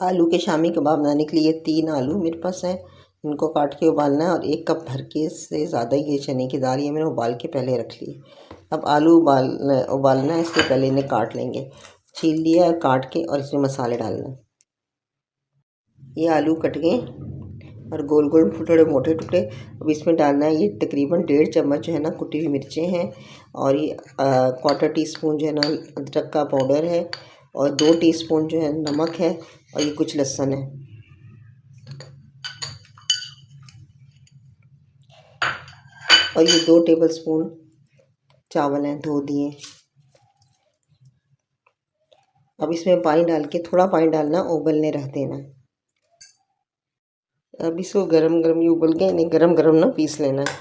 आलू के शामी कबाब बनाने के लिए 3 आलू मेरे पास हैं। इनको काट के उबालना है और 1 कप भर के से ज़्यादा ये चने की दाल ये मैंने उबाल के पहले रख ली। अब आलू उबालना है, इसके पहले इन्हें काट लेंगे। छील लिया और काट के और इसमें मसाले डालना। ये आलू कट गए और गोल गोल थोड़े मोटे टुकड़े। अब इसमें डालना है ये तकरीबन 1.5 चम्मच जो है ना कुटी हुई मिर्चें हैं, और ये 1/4 टीस्पून जो है ना अदरक का पाउडर है, और 2 टीस्पून जो है नमक है, और ये कुछ लहसुन है। और ये 2 टेबलस्पून चावल हैं, धो दिए। अब इसमें पानी डाल के, थोड़ा पानी डालना, उबलने रख देना। अब इसको गरम गरम ये उबल गए, इन्हें गरम गरम ना पीस लेना है।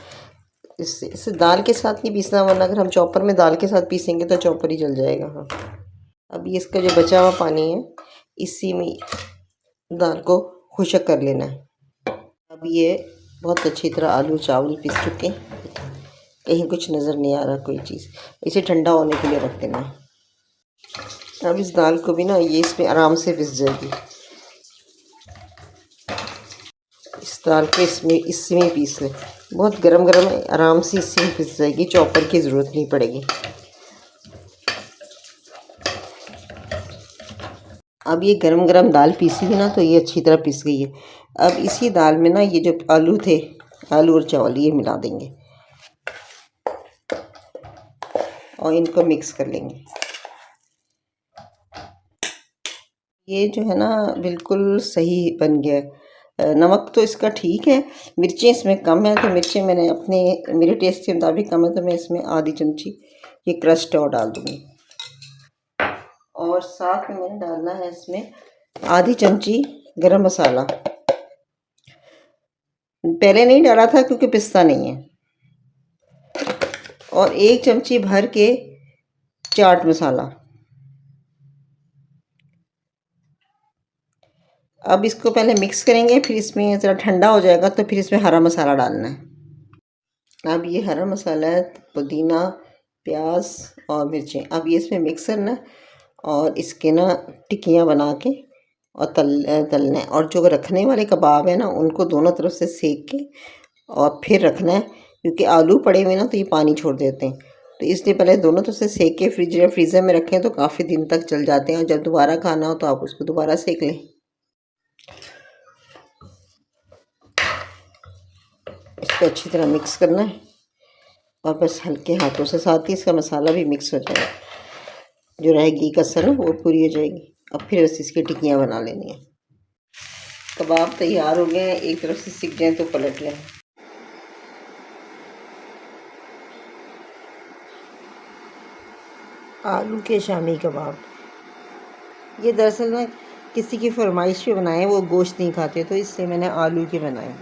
इससे दाल के साथ नहीं पीसना, वरना अगर हम चॉपर में दाल के साथ पीसेंगे तो चॉपर ही जल जाएगा। हाँ, अब ये इसका जो बचा हुआ पानी है इसी में दाल को खुशक कर लेना है। अब ये बहुत अच्छी तरह आलू चावल पीस चुके हैं, कहीं कुछ नज़र नहीं आ रहा कोई चीज़। इसे ठंडा होने के लिए रख देना है। अब इस दाल को भी ना ये इसमें आराम से पिस जाएगी। इस दाल को इसमें पीस लें, बहुत गरम गरम है, आराम से इसमें पिस जाएगी, चॉपर की ज़रूरत नहीं पड़ेगी। अब ये गरम गरम दाल पीसी थी ना, तो ये अच्छी तरह पिस गई है। अब इसी दाल में ना ये जो आलू थे, आलू और चावल ये मिला देंगे और इनको मिक्स कर लेंगे। ये जो है ना बिल्कुल सही बन गया है। नमक तो इसका ठीक है, मिर्चें इसमें कम है, तो मिर्चें मैंने मेरे टेस्ट के मुताबिक कम है, तो मैं इसमें आधी चमची ये क्रश्ड और डाल दूँगी। और साथ में मैंने डालना है इसमें आधी चमची गरम मसाला। पहले नहीं डाला था क्योंकि पिस्ता नहीं है। और 1 चमची भर के चाट मसाला। अब इसको पहले मिक्स करेंगे, फिर इसमें ज़रा ठंडा हो जाएगा तो फिर इसमें हरा मसाला डालना है। अब ये हरा मसाला है, पुदीना, प्याज और मिर्चें, अब ये इसमें मिक्स करना है और इसके ना टिक्कियाँ बना के और तलना है। और जो रखने वाले कबाब है ना, उनको दोनों तरफ से सेक के और फिर रखना है, क्योंकि आलू पड़े हुए ना तो ये पानी छोड़ देते हैं, तो इसलिए पहले दोनों तरफ से सेक के फ्रीज़र में रखें तो काफ़ी दिन तक चल जाते हैं, और जब दोबारा खाना हो तो आप उसको दोबारा सेक लें। इसको अच्छी तरह मिक्स करना है और बस हल्के हाथों से, साथ ही इसका मसाला भी मिक्स हो जाएगा, जो रहेगी कसर ना वो पूरी हो जाएगी। अब फिर बस इसकी टिक्कियाँ बना लेनी है। कबाब तैयार हो गए हैं, एक तरफ से सिक जाए तो पलट लें। आलू के शामी कबाब, ये दरअसल मैं किसी की फरमाइश पे बनाए, वो गोश्त नहीं खाते, तो इससे मैंने आलू के बनाए।